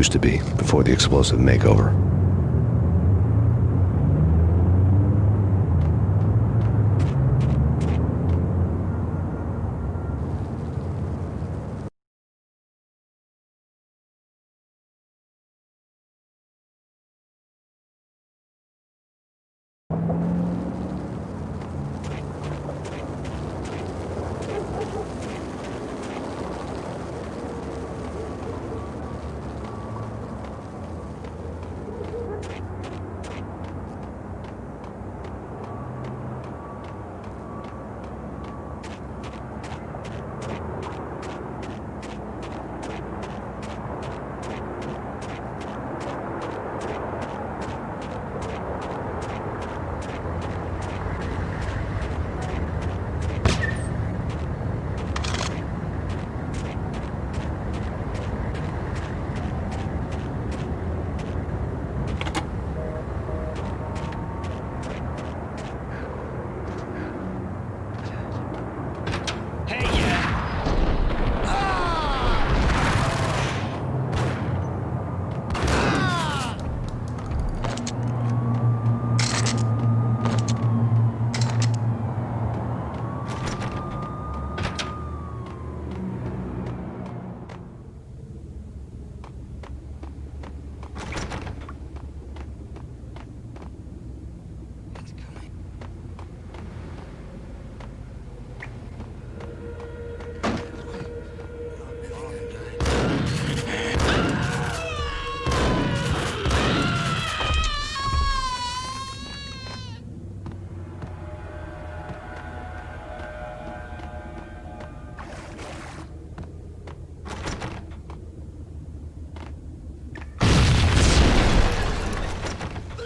used to be before the explosive makeover.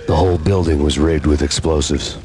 The whole building was rigged with explosives.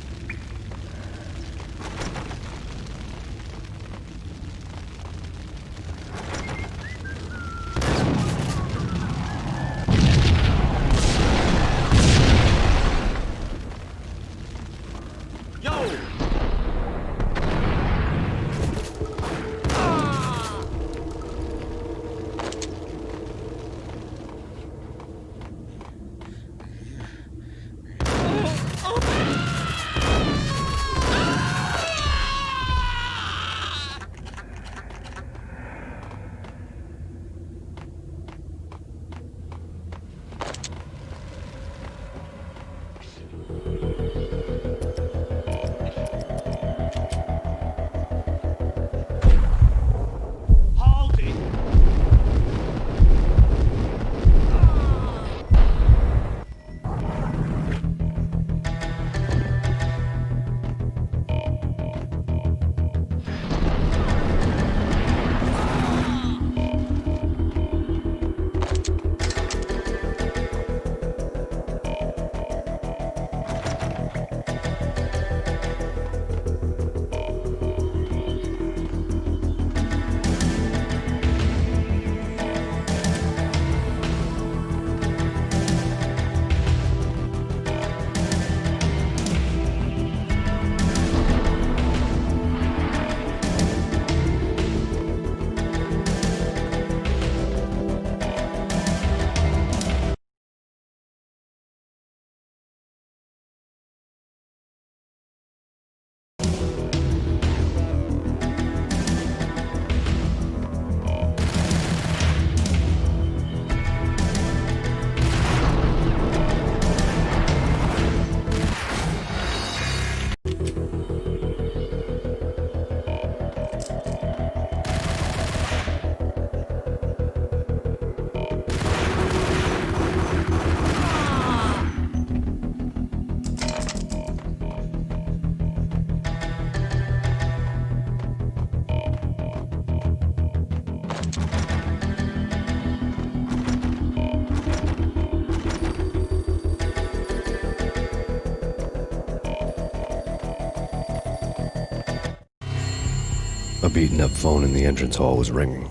A beaten-up phone in the entrance hall was ringing.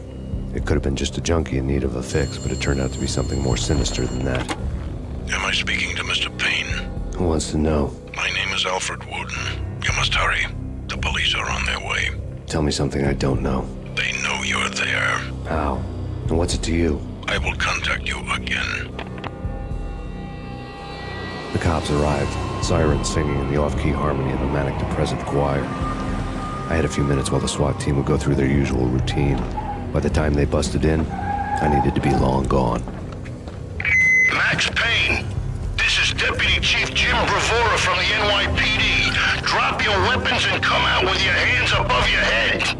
It could have been just a junkie in need of a fix, but it turned out to be something more sinister than that. Am I speaking to Mr. Payne? Who wants to know? My name is Alfred Wooden. You must hurry. The police are on their way. Tell me something I don't know. They know you're there. How? And what's it to you? I will contact you again. The cops arrived, sirens singing in the off-key harmony of a manic-depressive choir. I had a few minutes while the SWAT team would go through their usual routine. By the time they busted in, I needed to be long gone. Max Payne, this is Deputy Chief Jim Bravura from the NYPD. Drop your weapons and come out with your hands above your head.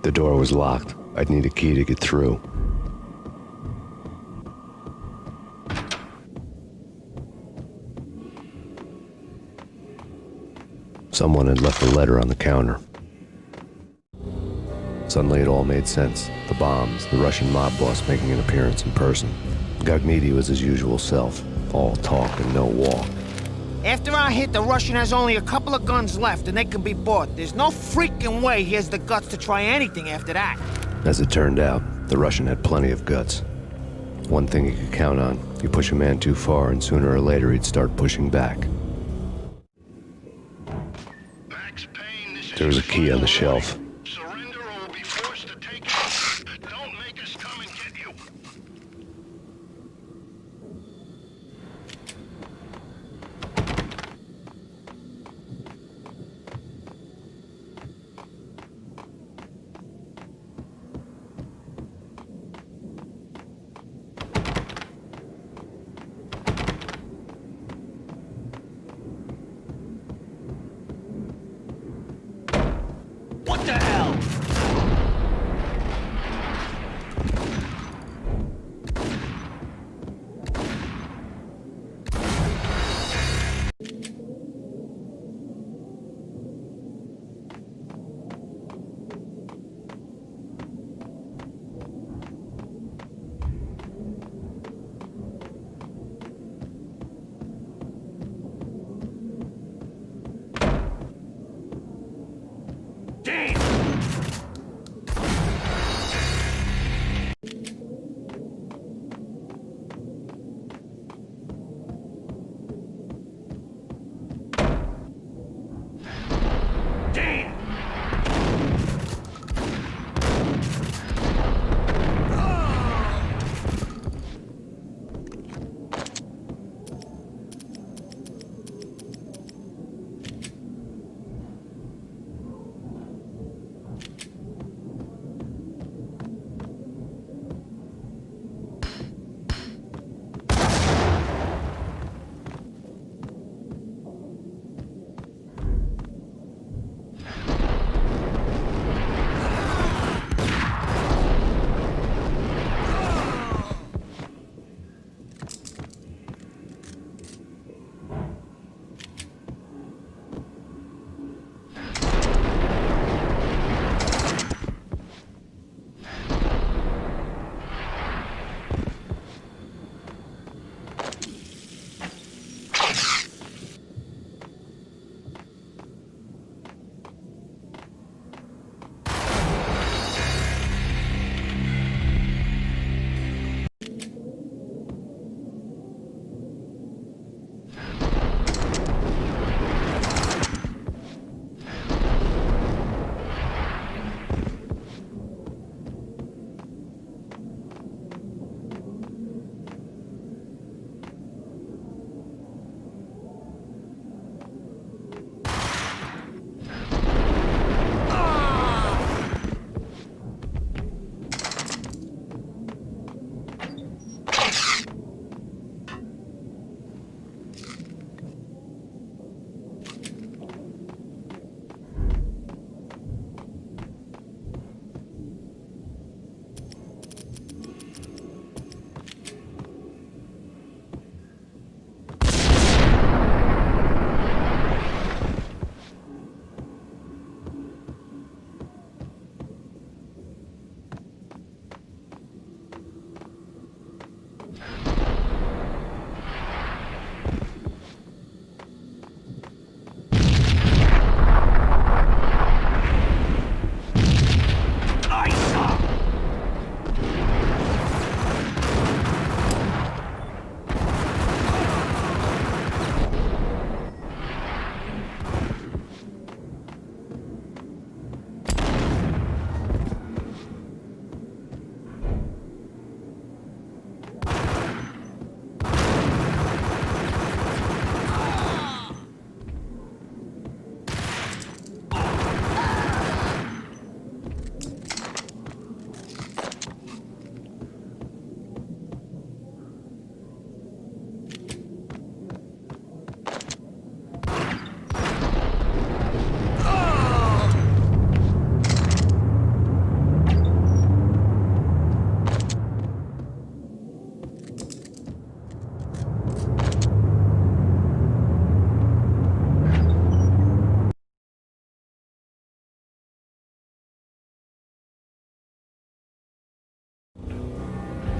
The door was locked. I'd need a key to get through. Someone had left a letter on the counter. Suddenly it all made sense. The bombs, the Russian mob boss making an appearance in person. Gogmiti was his usual self, all talk and no walk. After our hit, the Russian has only a couple of guns left, and they can be bought. There's no freaking way he has the guts to try anything after that. As it turned out, the Russian had plenty of guts. One thing you could count on, you push a man too far and sooner or later he'd start pushing back. Max Payne, this is There was a key on the shelf. Surrender or we'll be forced to take you. Don't make us come and get you. What the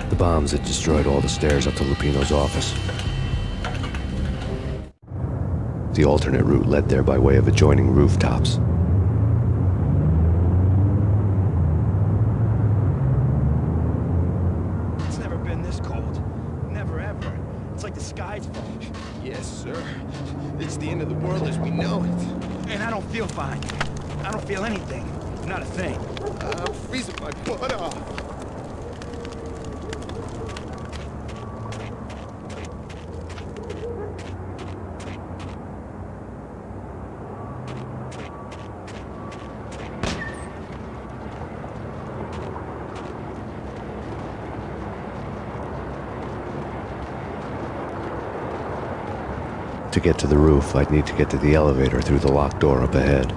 The bombs had destroyed all the stairs up to Lupino's office. The alternate route led there by way of adjoining rooftops. It's never been this cold. Never ever. It's like the sky's... Yes, sir. It's the end of the world as we know it. And I don't feel fine. I don't feel anything. Not a thing. I'm freezing my butt off. To get to the roof, I'd need to get to the elevator through the locked door up ahead.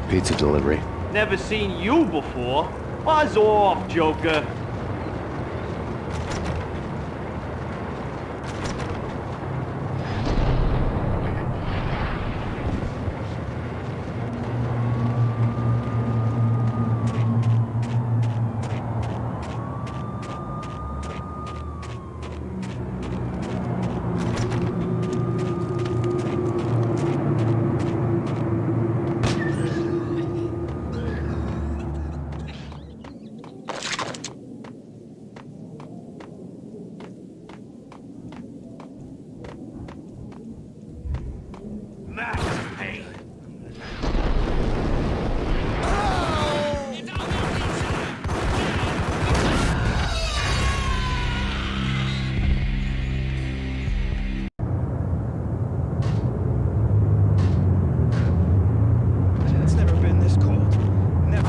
Pizza delivery. Never seen you before. Buzz off, Joker. Max Payne. It's never been this cold. Never.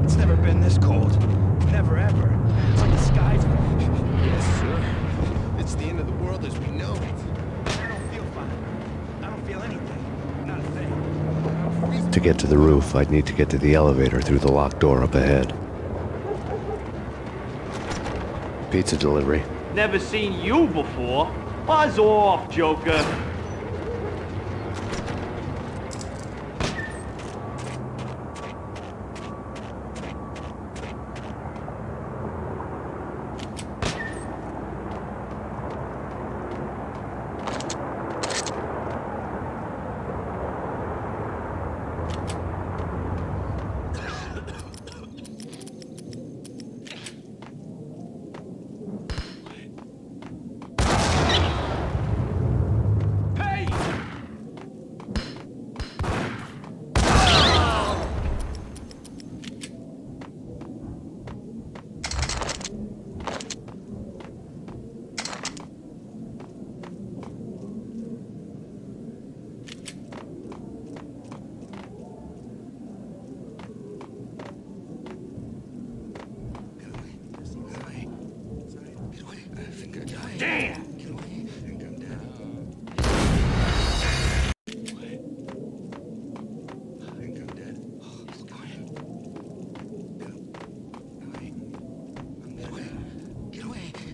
It's never been this cold. Never ever. It's like the sky's... Yes, sir. It's the end of the world as we know it. I don't feel fine. I don't feel anything. Not a thing. To get to the roof, I'd need to get to the elevator through the locked door up ahead. Pizza delivery. Never seen you before. Buzz off, Joker. Damn!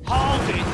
Hold it!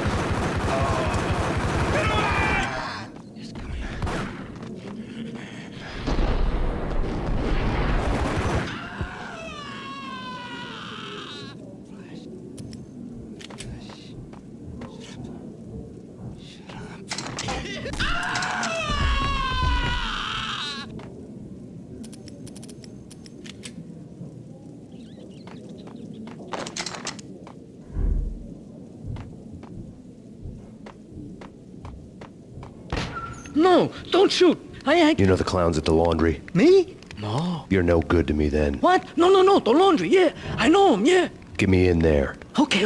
No, don't shoot. You know the clowns at the laundry? Me? No. You're no good to me then. What? No, the laundry, yeah. I know him, yeah. Get me in there. Okay.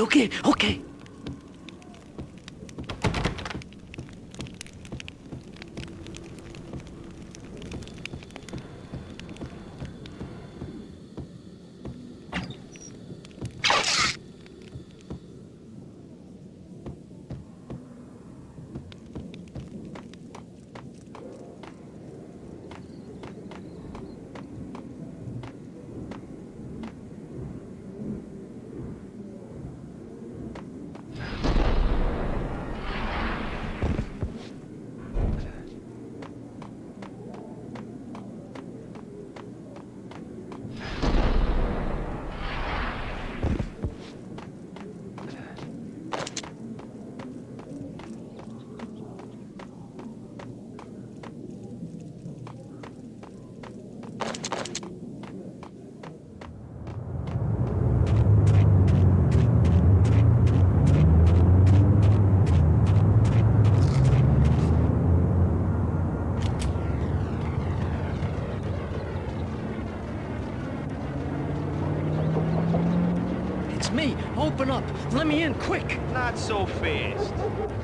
me. Open up. Let me in, quick. Not so fast.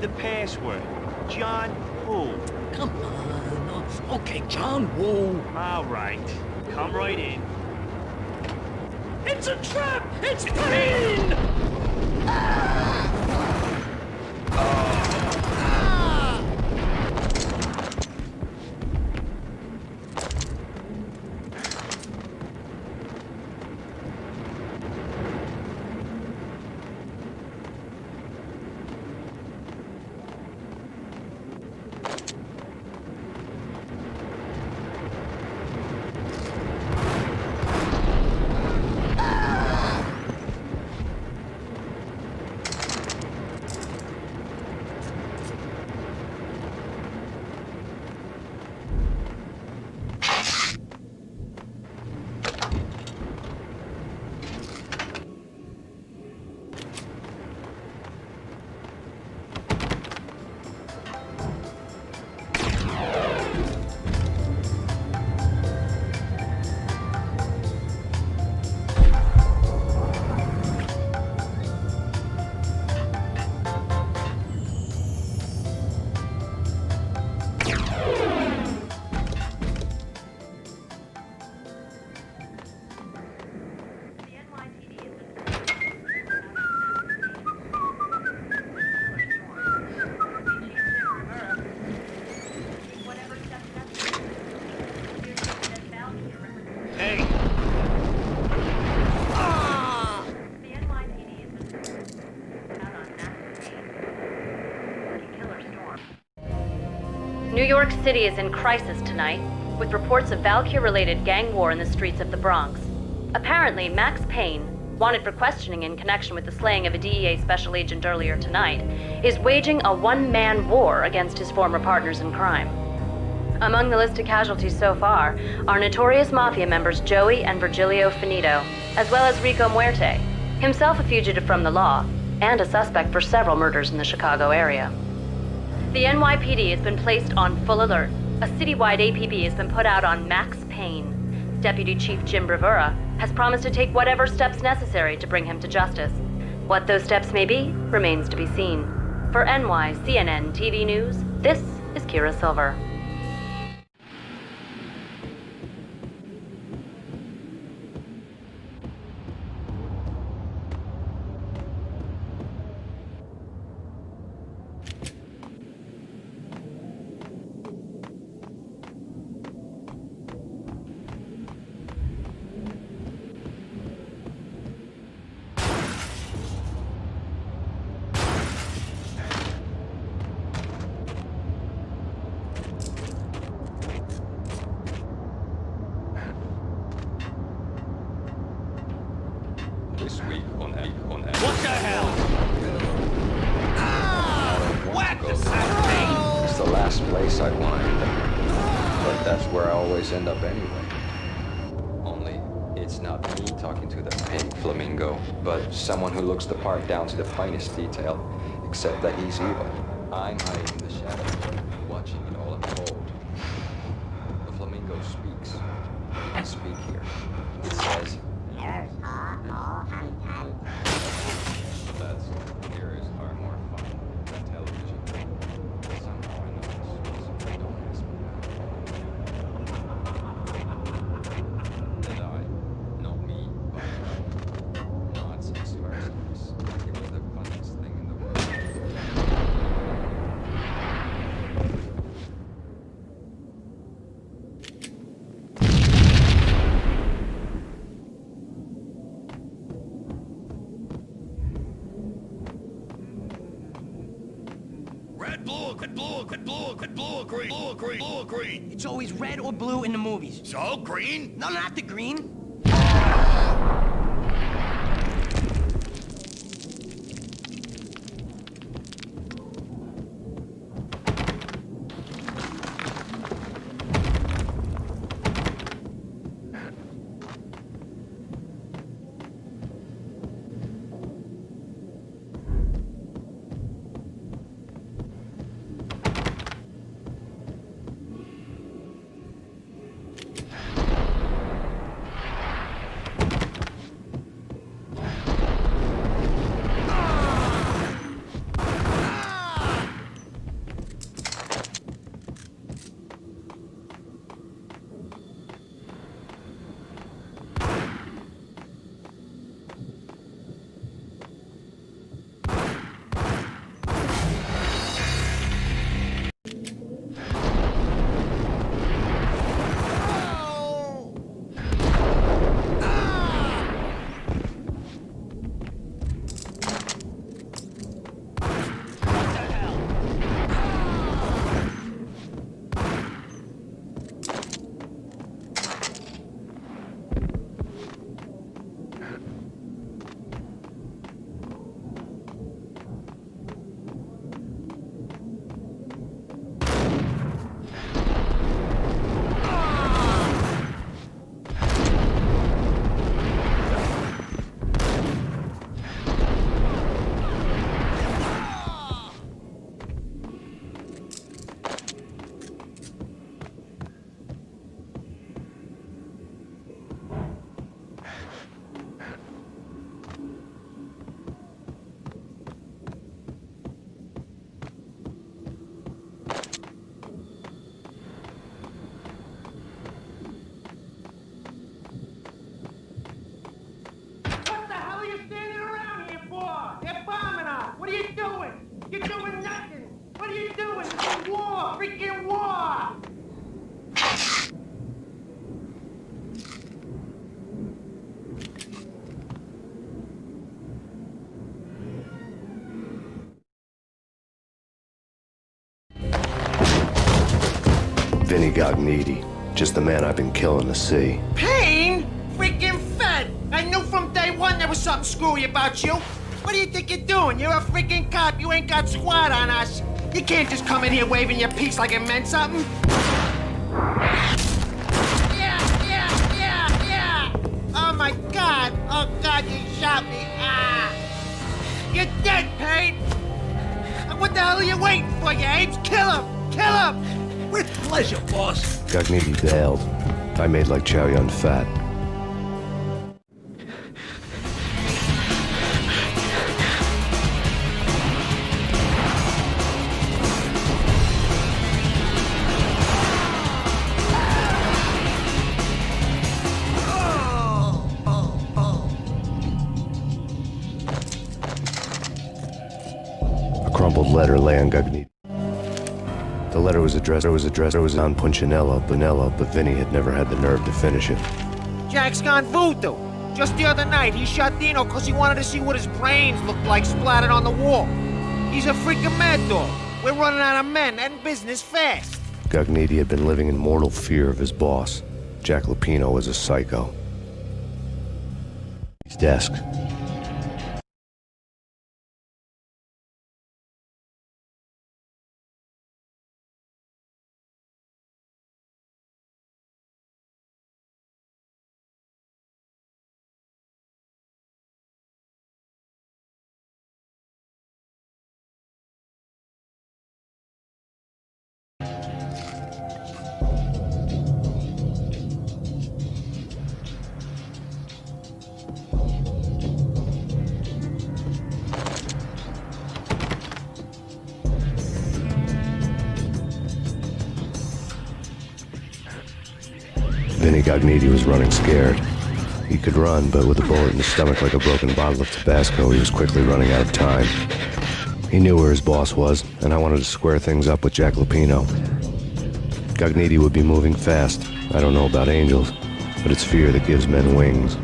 The password. John who? Come on. Okay, John Woo. All right. Come right in. It's a trap! It's Payne! New York City is in crisis tonight, with reports of Valkyrie-related gang war in the streets of the Bronx. Apparently, Max Payne, wanted for questioning in connection with the slaying of a DEA special agent earlier tonight, is waging a one-man war against his former partners in crime. Among the listed casualties so far are notorious mafia members Joey and Virgilio Finito, as well as Rico Muerte, himself a fugitive from the law, and a suspect for several murders in the Chicago area. The NYPD has been placed on full alert. A citywide APB has been put out on Max Payne. Deputy Chief Jim Bravura has promised to take whatever steps necessary to bring him to justice. What those steps may be remains to be seen. For NYCNN TV News, this is Kira Silver. What the hell? What the fuck? It's the last place I'd want to end up. But that's where I always end up anyway. Only, it's not me talking to the pink flamingo, but someone who looks the part down to the finest detail, except that he's evil. I'm hiding in the shadows, watching it all unfold. The flamingo speaks. I speak here. It says... That's ears are more fun than television. Somehow I know this. Don't ask me that. And I, not me, but nonsense mercenaries. It was the funniest thing in the world. Blue or green? It's always red or blue in the movies. So, green? No, not the green. Vinny Gognitti, just the man I've been killing to see. Payne? Freaking fat! I knew from day one there was something screwy about you. What do you think you're doing? You're a freaking cop. You ain't got squat on us. You can't just come in here waving your piece like it meant something. Yeah. Oh my God. Oh God, you shot me. Ah. You're dead, Payne. What the hell are you waiting for, you apes? Kill him! Kill him! With pleasure, boss. Gognitti bailed. I made like Chow Yun Fat. A crumpled letter lay on Gognitti. The letter was addressed on Punchinella, but Vinny had never had the nerve to finish it. Jack's gone voodoo. Just the other night, he shot Dino because he wanted to see what his brains looked like splattered on the wall. He's a freaking mad dog. We're running out of men and business fast. Gognitti had been living in mortal fear of his boss. Jack Lupino was a psycho. His desk. Vinny Gognitti was running scared. He could run, but with a bullet in his stomach like a broken bottle of Tabasco, he was quickly running out of time. He knew where his boss was, and I wanted to square things up with Jack Lupino. Gognitti would be moving fast. I don't know about angels, but it's fear that gives men wings.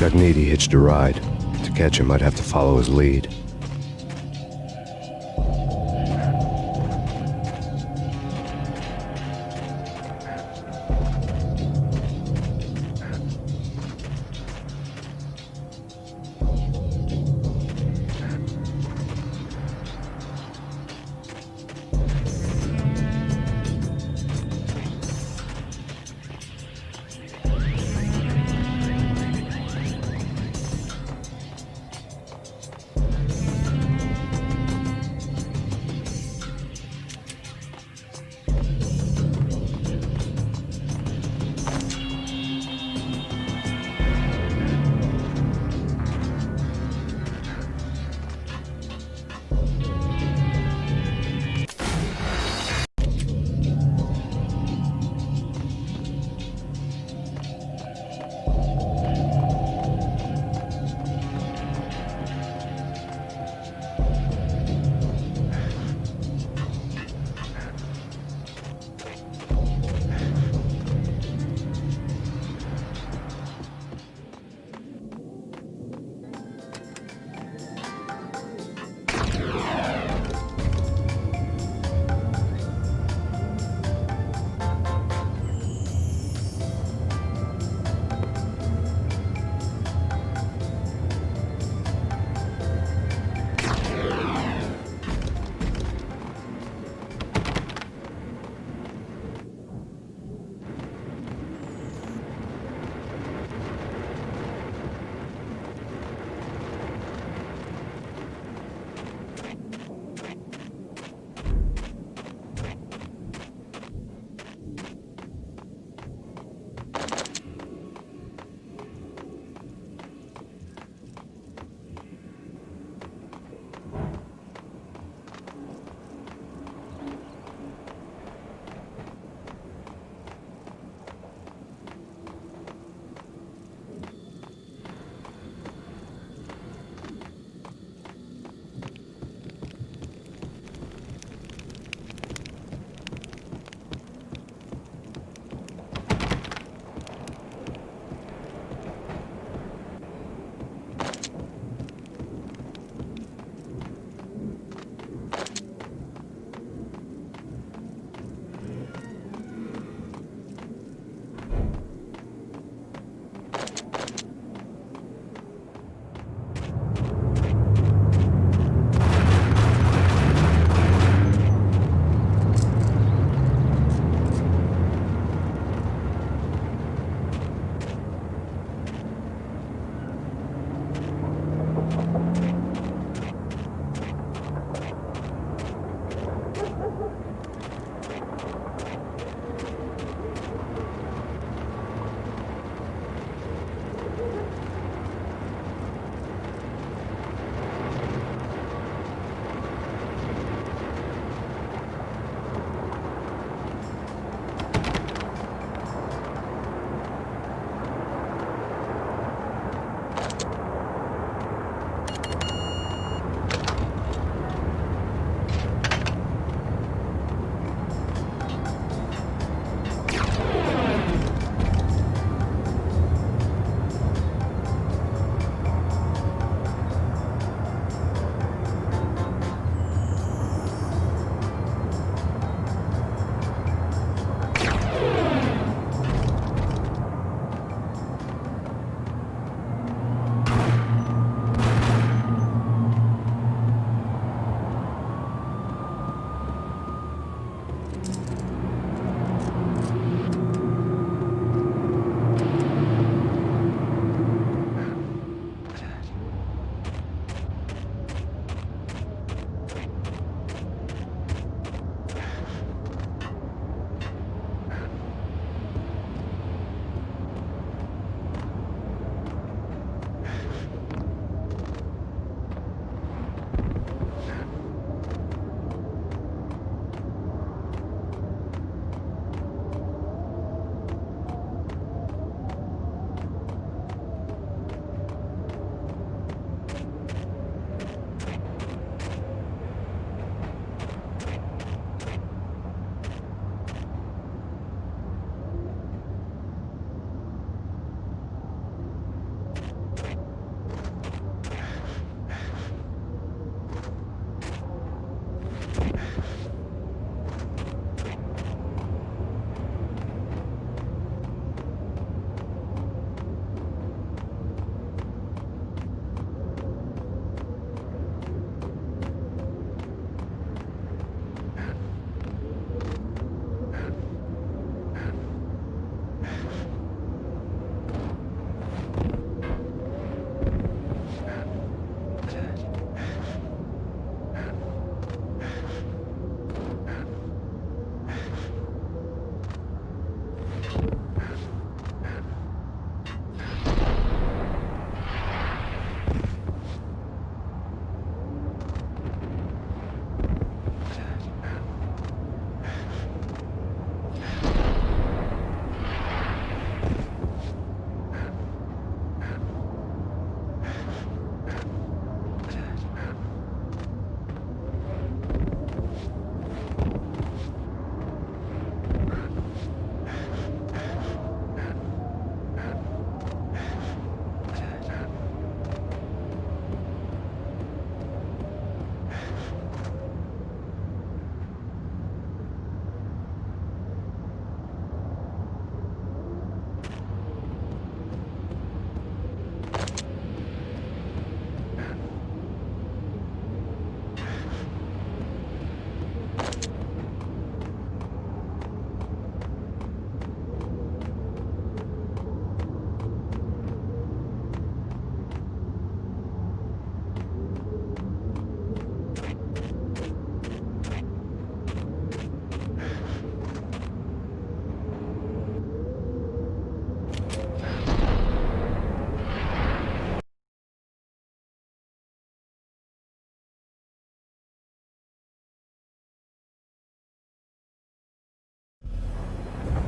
Gognitti hitched a ride. To catch him, I'd have to follow his lead.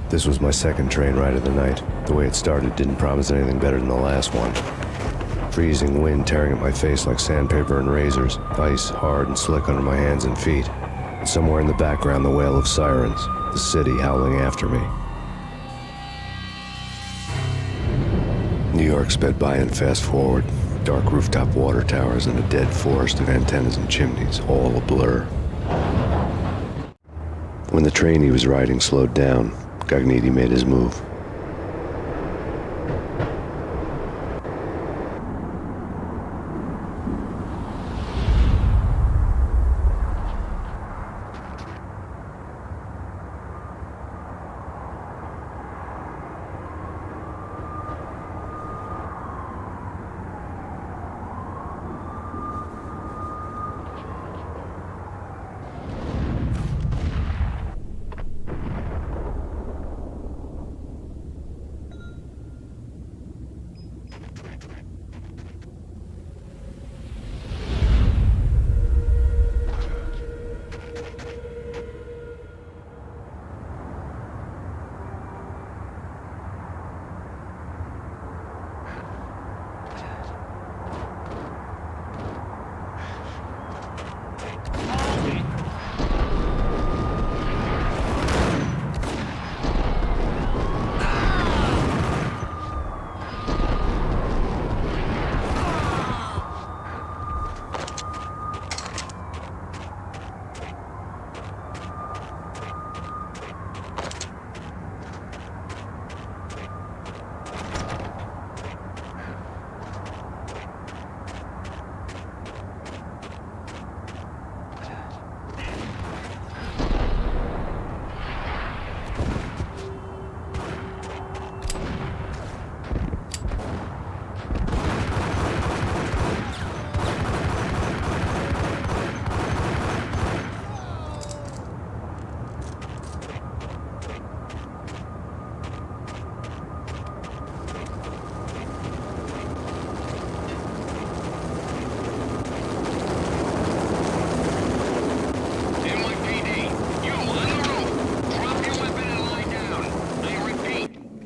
This was my second train ride of the night. The way it started didn't promise anything better than the last one. Freezing wind tearing at my face like sandpaper and razors, ice hard and slick under my hands and feet. And somewhere in the background, the wail of sirens, the city howling after me. New York sped by in fast forward. Dark rooftop water towers and a dead forest of antennas and chimneys, all a blur. When the train he was riding slowed down, Gagniti made his move.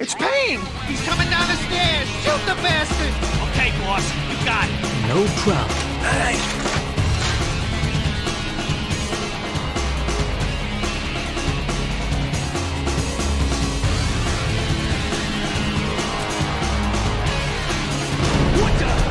It's Payne! He's coming down the stairs! Shoot the bastard! Okay, boss, you got it. No problem. What the?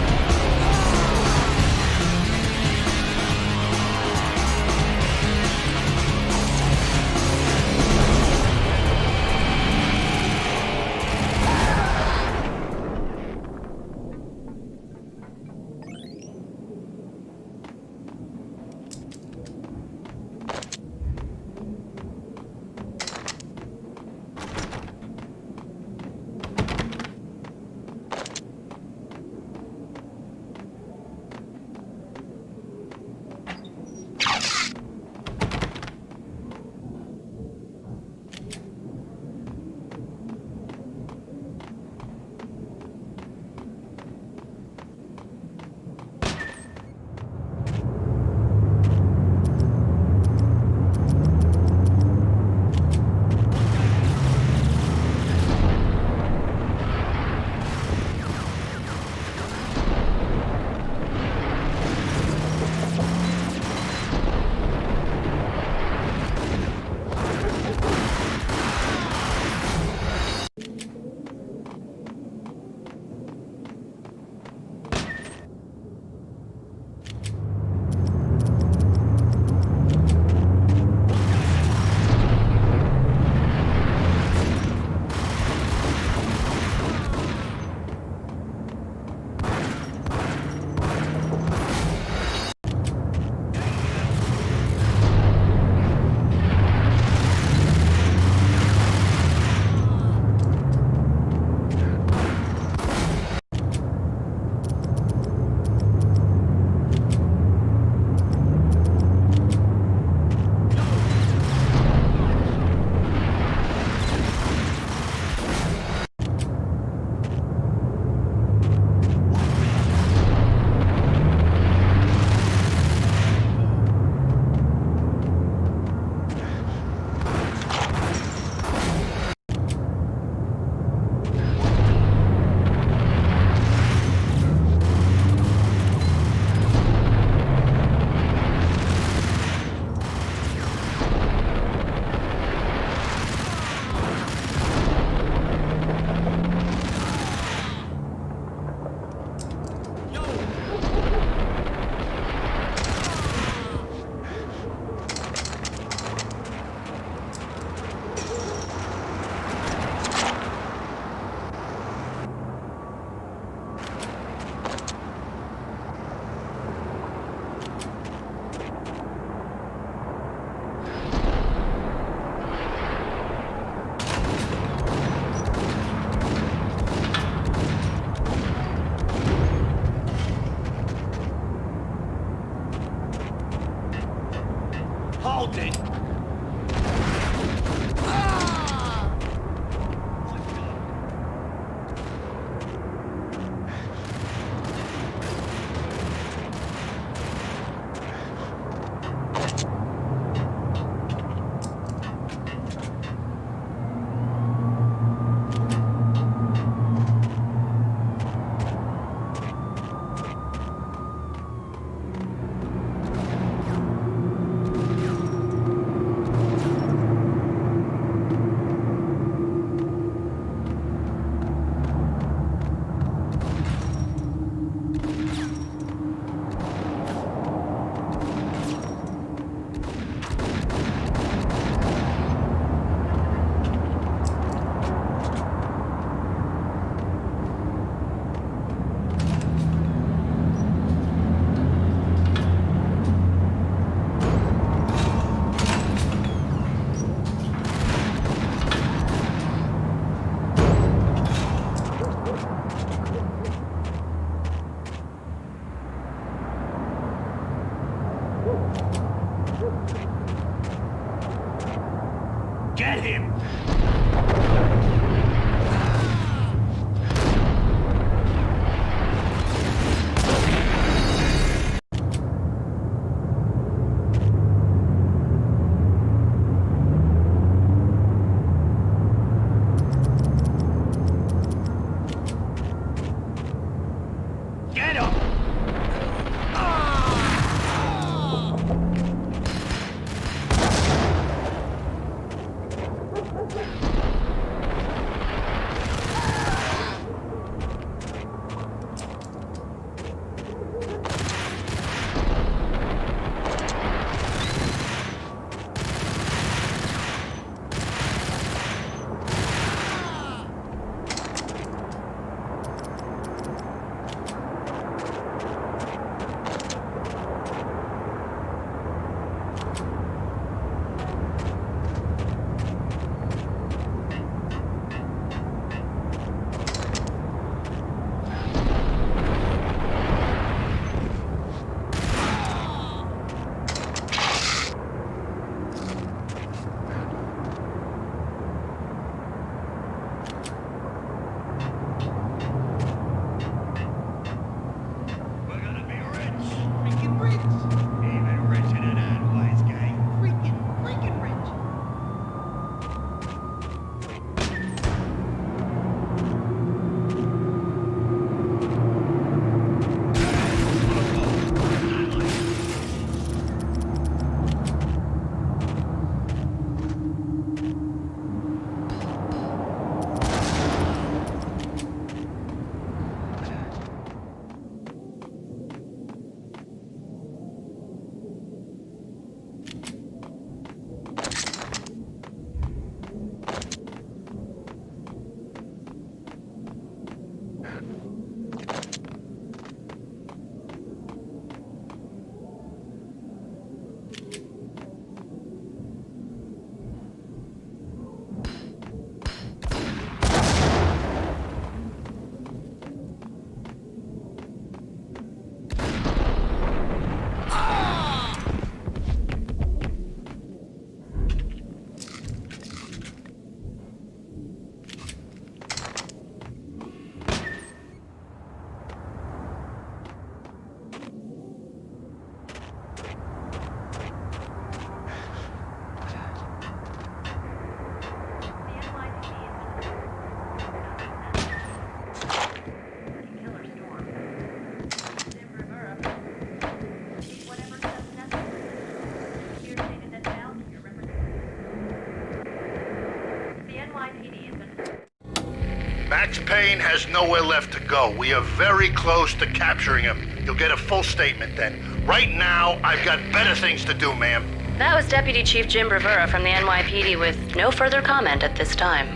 Max Payne has nowhere left to go. We are very close to capturing him. You'll get a full statement then. Right now, I've got better things to do, ma'am. That was Deputy Chief Jim Rivera from the NYPD with no further comment at this time.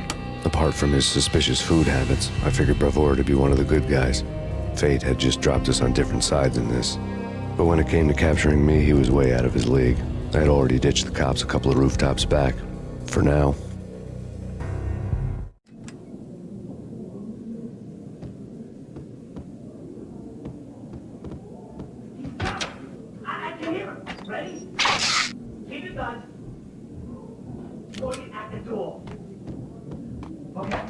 Apart from his suspicious food habits, I figured Bravura to be one of the good guys. Fate had just dropped us on different sides in this. But when it came to capturing me, he was way out of his league. I had already ditched the cops a couple of rooftops back. For now. I can hear him. Ready? Keep your guns. Point at the door. Okay.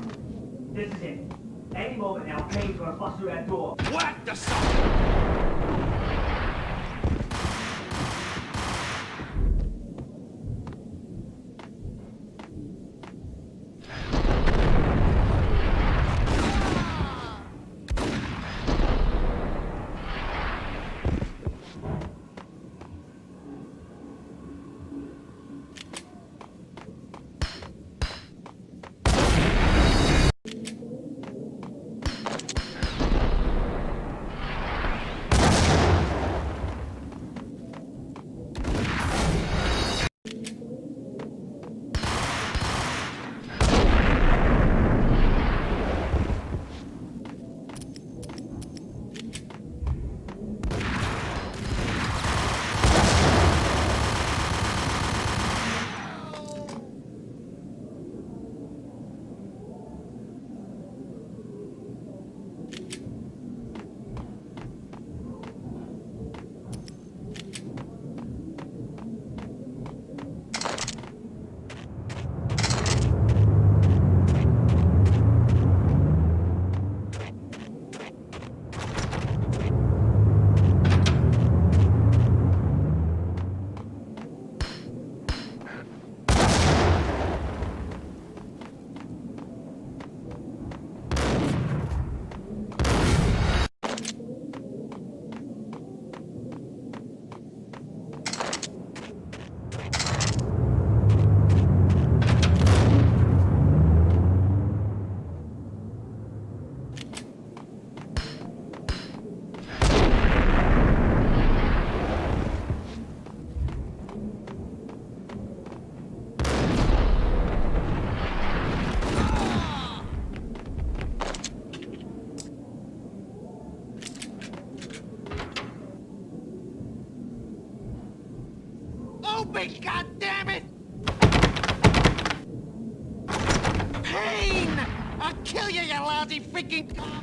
This is it. Any moment now, Payne's gonna bust through that door. What the son? Open, goddammit! Payne! I'll kill you, you lousy freaking cop!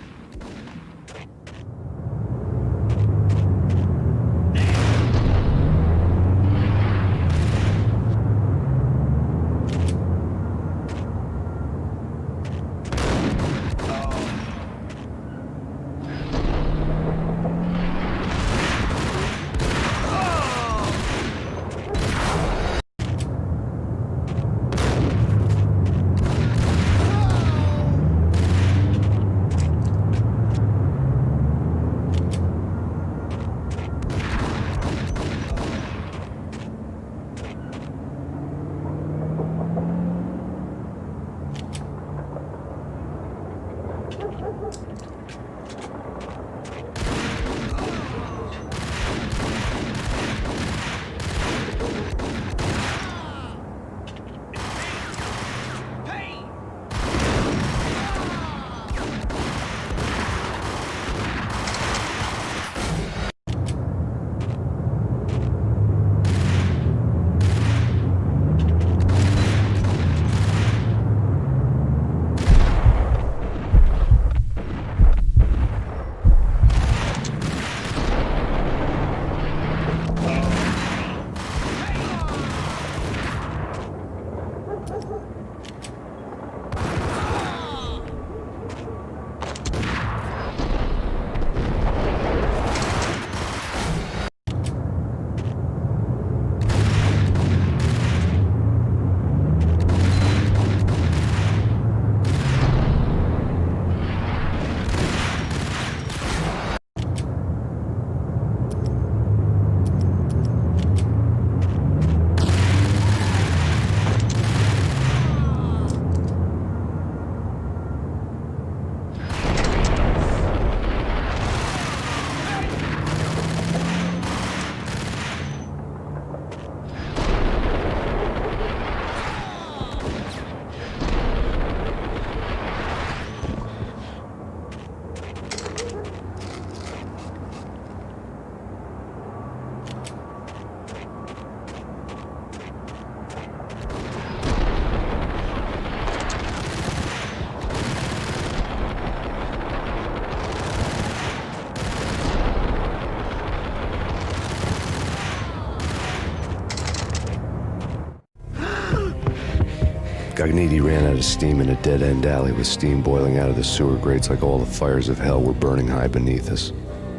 Magniti ran out of steam in a dead-end alley with steam boiling out of the sewer grates like all the fires of hell were burning high beneath us.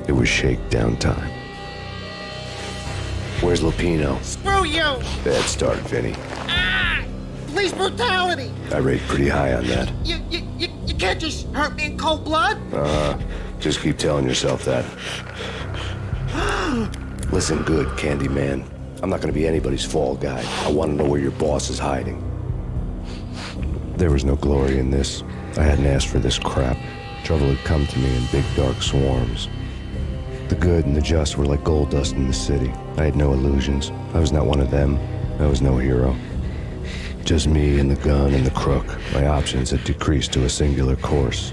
It was shakedown time. Where's Lupino? Screw you! Bad start, Vinny. Ah! Police brutality! I rate pretty high on that. You can't just hurt me in cold blood? Just keep telling yourself that. Listen good, Candyman. I'm not gonna be anybody's fall guy. I want to know where your boss is hiding. There was no glory in this. I hadn't asked for this crap. Trouble had come to me in big dark swarms. The good and the just were like gold dust in the city. I had no illusions. I was not one of them. I was no hero. Just me and the gun and the crook. My options had decreased to a singular course.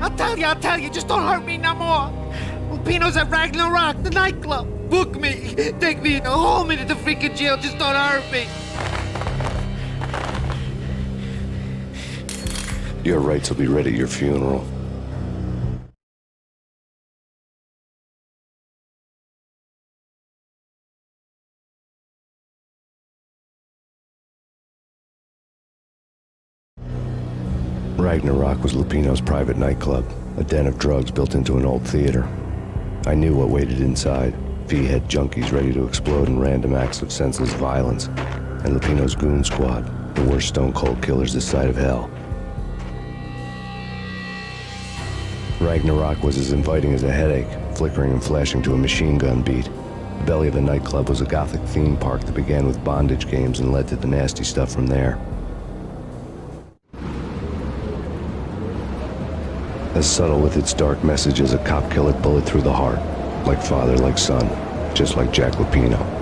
I'll tell you, just don't hurt me no more. Lupino's at Ragnarok, the nightclub. Book me, take me in, hold me to the freaking jail, just don't hurt me. Your rights will be ready at your funeral. Ragnarok was Lupino's private nightclub, a den of drugs built into an old theater. I knew what waited inside. V-head junkies ready to explode in random acts of senseless violence, and Lupino's goon squad, the worst stone-cold killers this side of hell. Ragnarok was as inviting as a headache, flickering and flashing to a machine gun beat. The belly of the nightclub was a gothic theme park that began with bondage games and led to the nasty stuff from there. As subtle with its dark message as a cop-killer bullet through the heart. Like father, like son. Just like Jack Lupino.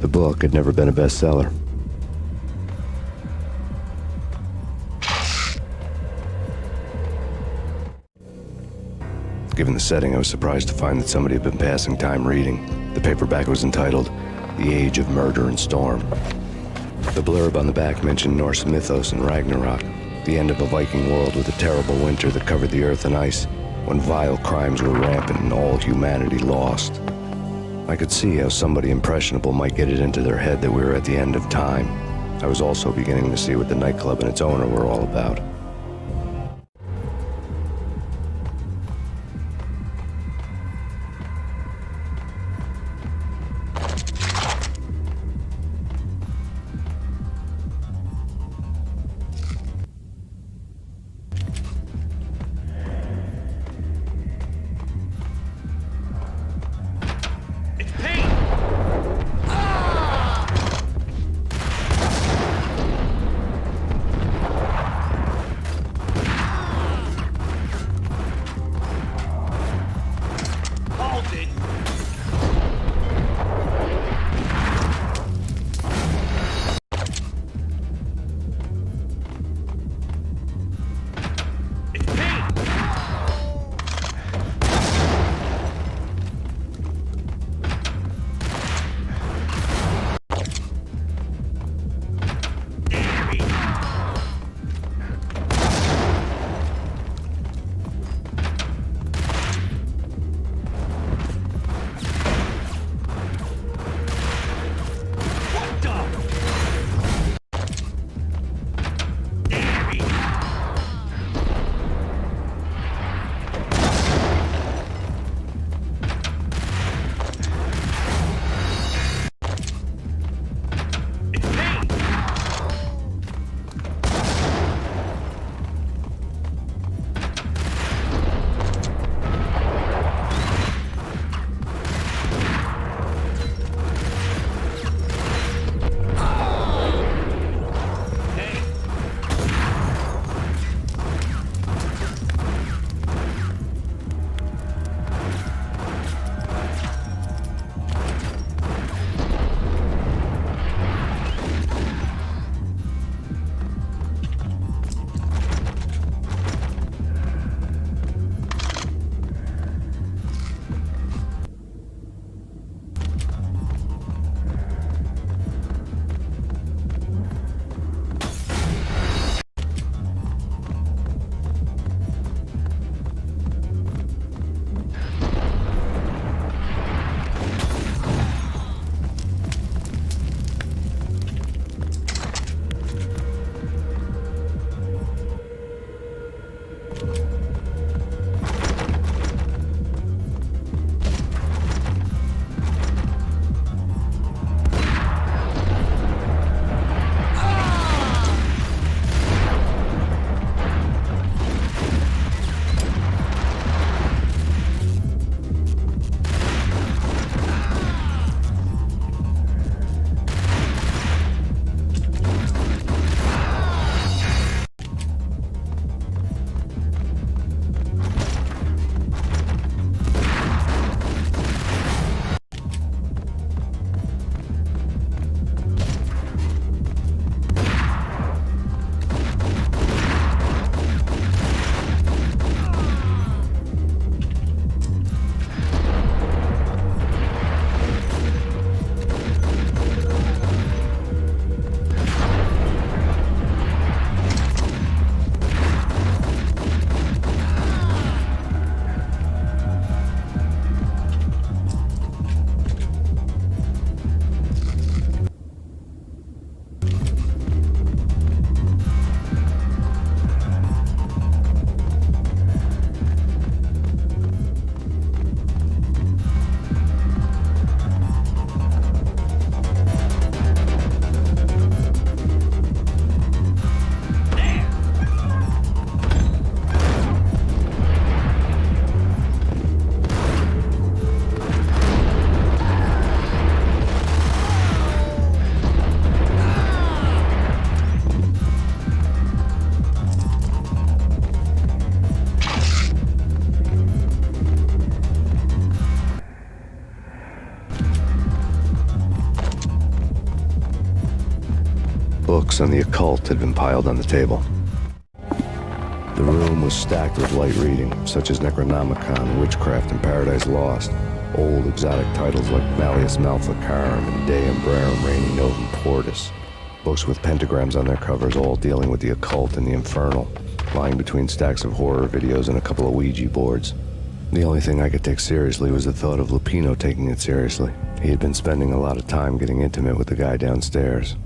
The book had never been a bestseller. Given the setting, I was surprised to find that somebody had been passing time reading. The paperback was entitled, The Age of Murder and Storm. The blurb on the back mentioned Norse mythos and Ragnarok, the end of a Viking world with a terrible winter that covered the earth and ice, when vile crimes were rampant and all humanity lost. I could see how somebody impressionable might get it into their head that we were at the end of time. I was also beginning to see what the nightclub and its owner were all about. Books on the occult had been piled on the table. The room was stacked with light reading, such as Necronomicon, Witchcraft, and Paradise Lost. Old exotic titles like Malleus Maleficarum and De Umbrarum Reigni Novum Portus. Books with pentagrams on their covers, all dealing with the occult and the infernal, lying between stacks of horror videos and a couple of Ouija boards. The only thing I could take seriously was the thought of Lupino taking it seriously. He had been spending a lot of time getting intimate with the guy downstairs.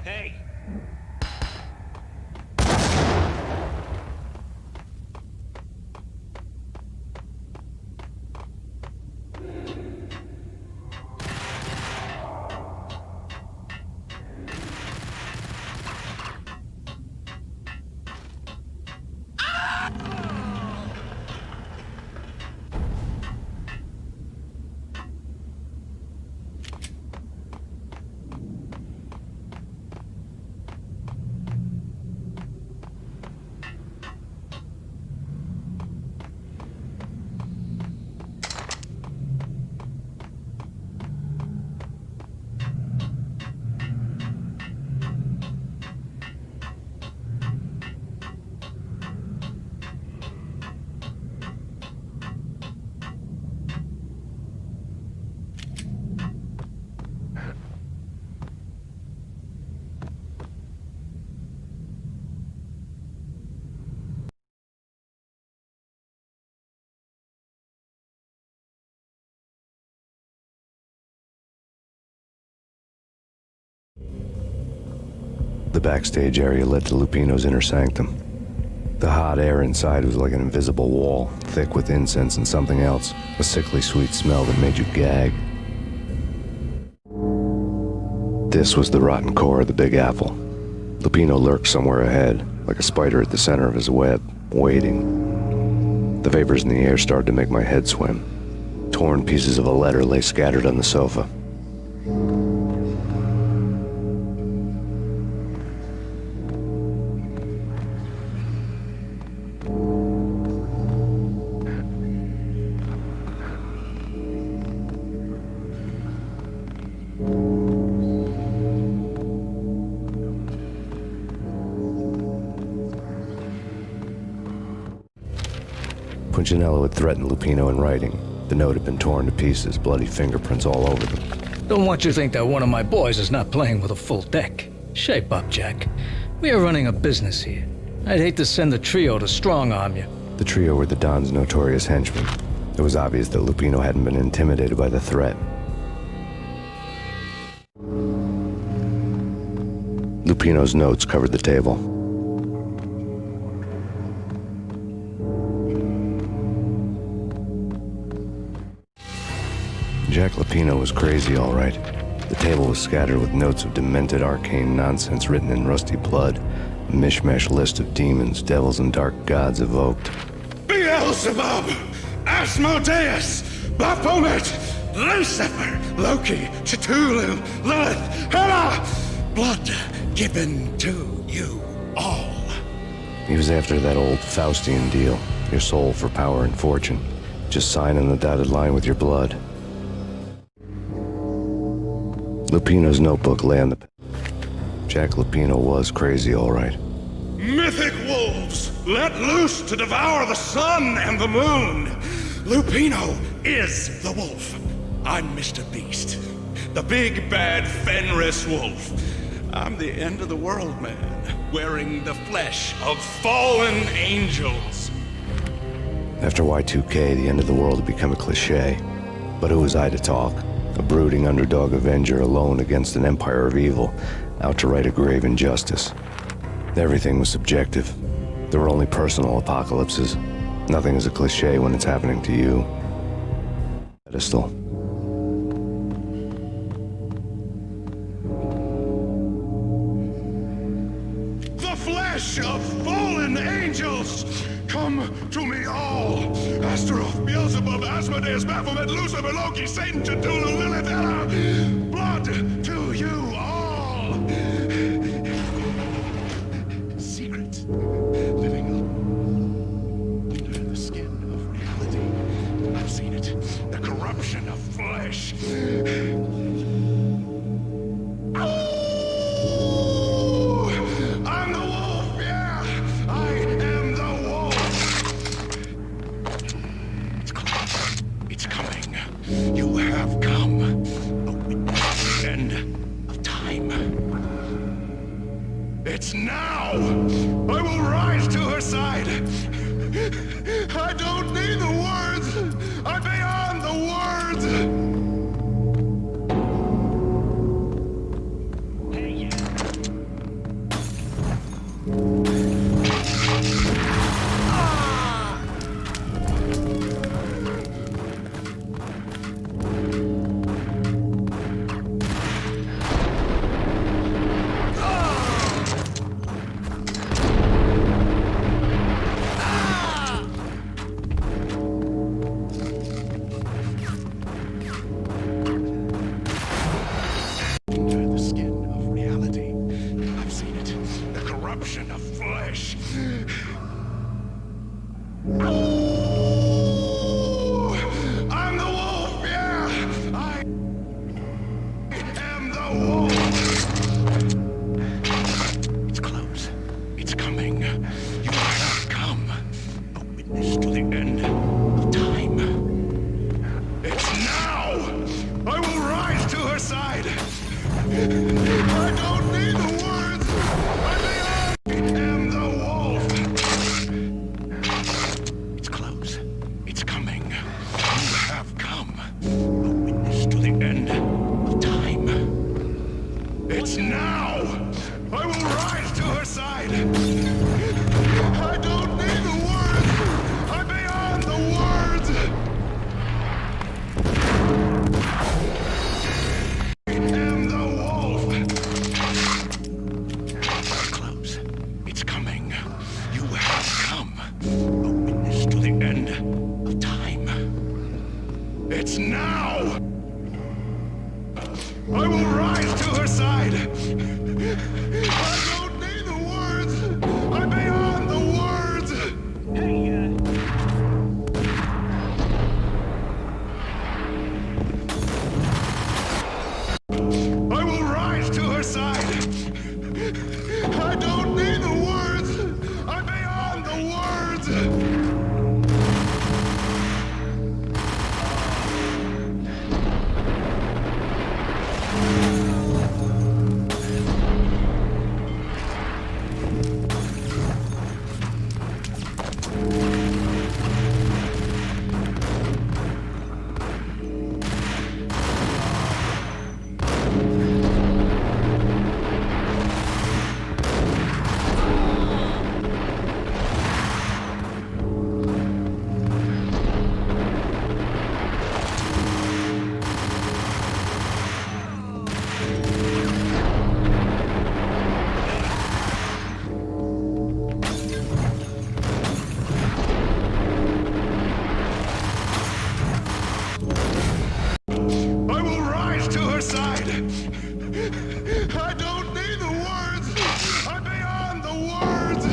Hey! The backstage area led to Lupino's inner sanctum. The hot air inside was like an invisible wall, thick with incense and something else, a sickly sweet smell that made you gag. This was the rotten core of the Big Apple. Lupino lurked somewhere ahead, like a spider at the center of his web, waiting. The vapors in the air started to make my head swim. Torn pieces of a letter lay scattered on the sofa. Punchinello had threatened Lupino in writing. The note had been torn to pieces, bloody fingerprints all over them. Don't want you to think that one of my boys is not playing with a full deck. Shape up, Jack. We are running a business here. I'd hate to send the trio to strong-arm you. The trio were the Don's notorious henchmen. It was obvious that Lupino hadn't been intimidated by the threat. Lupino's notes covered the table. Jack Lupino was crazy, all right. The table was scattered with notes of demented arcane nonsense written in rusty blood, a mishmash list of demons, devils, and dark gods evoked. Beelzebub, Asmodeus, Baphomet, Lucifer, Loki, Cthulhu, Lilith, Hela, blood given to you all. He was after that old Faustian deal, your soul for power and fortune. Just sign on the dotted line with your blood. Lupino's notebook lay on the... Jack Lupino was crazy, all right. Mythic wolves, let loose to devour the sun and the moon. Lupino is the wolf. I'm Mr. Beast, the big bad Fenris wolf. I'm the end of the world man, wearing the flesh of fallen angels. After Y2K, the end of the world had become a cliché. But who was I to talk? A brooding underdog avenger alone against an empire of evil, out to right a grave injustice. Everything was subjective. There were only personal apocalypses. Nothing is a cliché when it's happening to you. Pedestal. The flesh of fallen angels! Come to me all! Astaroth, Beelzebub, Asmodeus, Baphomet, Lucifer, Loki, Satan, Cthulhu, Lilith, Hela! Blood to you all! Secret, living under the skin of reality. I've seen it. The corruption of flesh. I'm the wolf, yeah! I am the wolf! It's close. It's coming. You have come. The end of time. It's now! I will rise to her side! I don't need the words! I'm beyond the words! corruption of flesh. I'm the wolf, yeah! I am the wolf! It's close. It's coming. You have come. A witness to the end of time. It's now! I will rise to her side! I don't need the words! I am the wolf! It's close. It's coming. You have come. A witness to the end of time. It's now! I will rise to her side! I don't need the words! I'm beyond the words! I am the wolf! Close. It's coming. You have come. A witness to the end of time. It's now! I will rise to her side! I don't need the words! I'm beyond the words! I will rise to her side! I don't need the words! I'm beyond the words! I will rise to her side! I don't need the words! I'm beyond the words!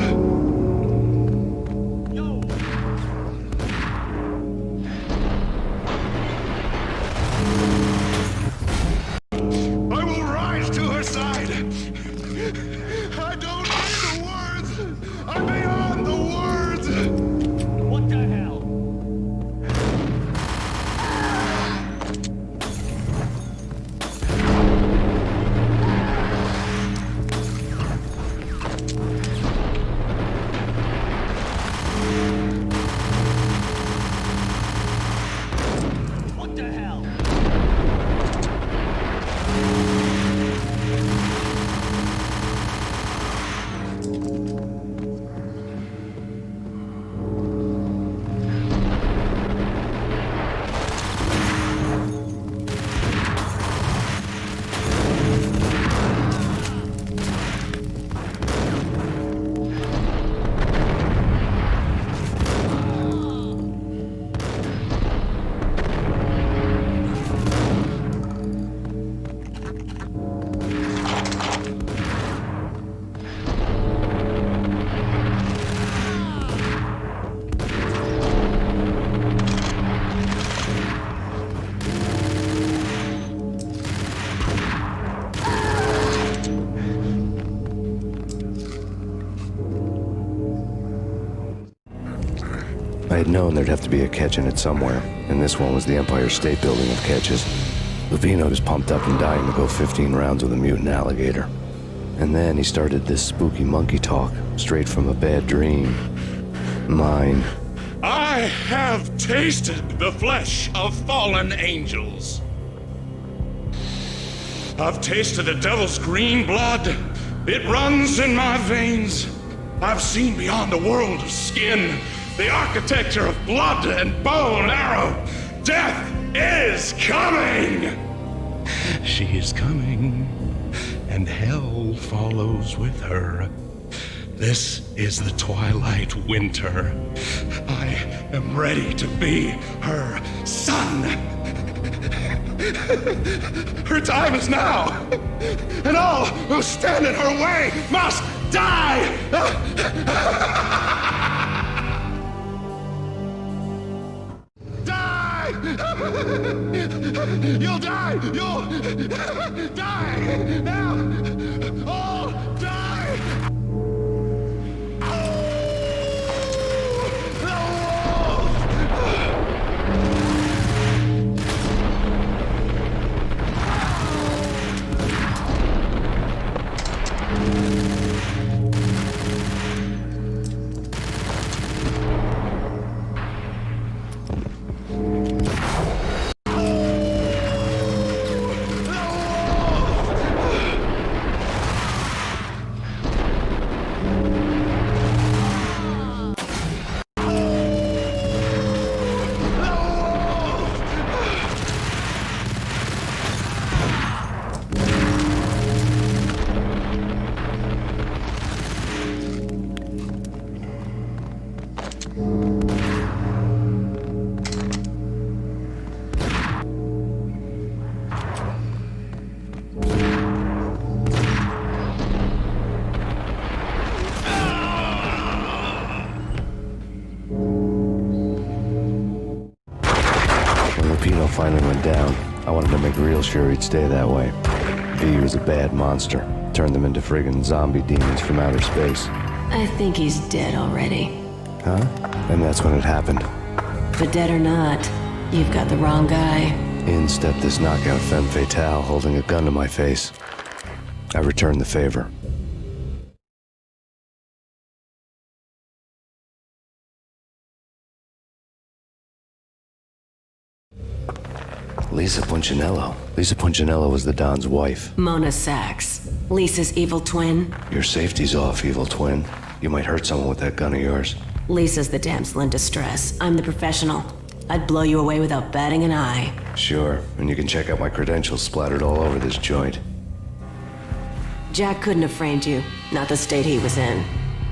I will rise to her side! I don't need the words! I'm beyond the words! What the hell? What the hell? I had known there'd have to be a catch in it somewhere, and this one was the Empire State Building of catches. Lupino was pumped up and dying to go 15 rounds with a mutant alligator. And then he started this spooky monkey talk, straight from a bad dream. Mine. I have tasted the flesh of fallen angels. I've tasted the devil's green blood. It runs in my veins. I've seen beyond a world of skin, the architecture of blood and bow and arrow. Death is coming! She is coming, and hell follows with her. This is the twilight winter. I am ready to be her son. Her time is now, and all who stand in her way must Die! Die! You'll die! You'll die! Now! All die! Finally went down. I wanted to make real sure he'd stay that way. V was a bad monster. Turned them into friggin' zombie demons from outer space. I think he's dead already. Huh? And that's when it happened. But dead or not, you've got the wrong guy. In stepped this knockout femme fatale holding a gun to my face. I returned the favor. Lisa Punchinello. Lisa Punchinello was the Don's wife. Mona Sachs. Lisa's evil twin. Your safety's off, evil twin. You might hurt someone with that gun of yours. Lisa's the damsel in distress. I'm the professional. I'd blow you away without batting an eye. Sure, and you can check out my credentials splattered all over this joint. Jack couldn't have framed you. Not the state he was in.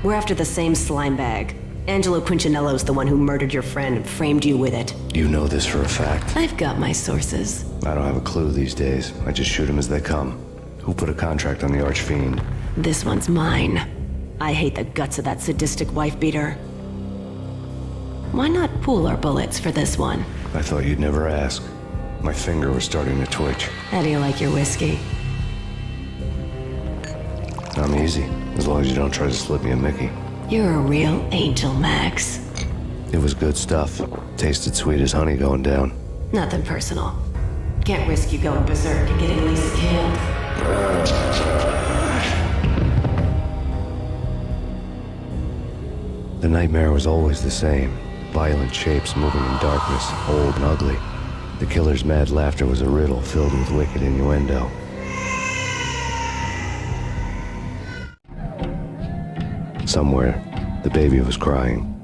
We're after the same slime bag. Angelo Punchinello's the one who murdered your friend and framed you with it. You know this for a fact. I've got my sources. I don't have a clue these days. I just shoot them as they come. Who put a contract on the archfiend? This one's mine. I hate the guts of that sadistic wife-beater. Why not pool our bullets for this one? I thought you'd never ask. My finger was starting to twitch. How do you like your whiskey? I'm easy, as long as you don't try to slip me a Mickey. You're a real angel, Max. It was good stuff. Tasted sweet as honey going down. Nothing personal. Can't risk you going berserk and getting Lisa killed. The nightmare was always the same. Violent shapes moving in darkness, old and ugly. The killer's mad laughter was a riddle filled with wicked innuendo. Somewhere, the baby was crying.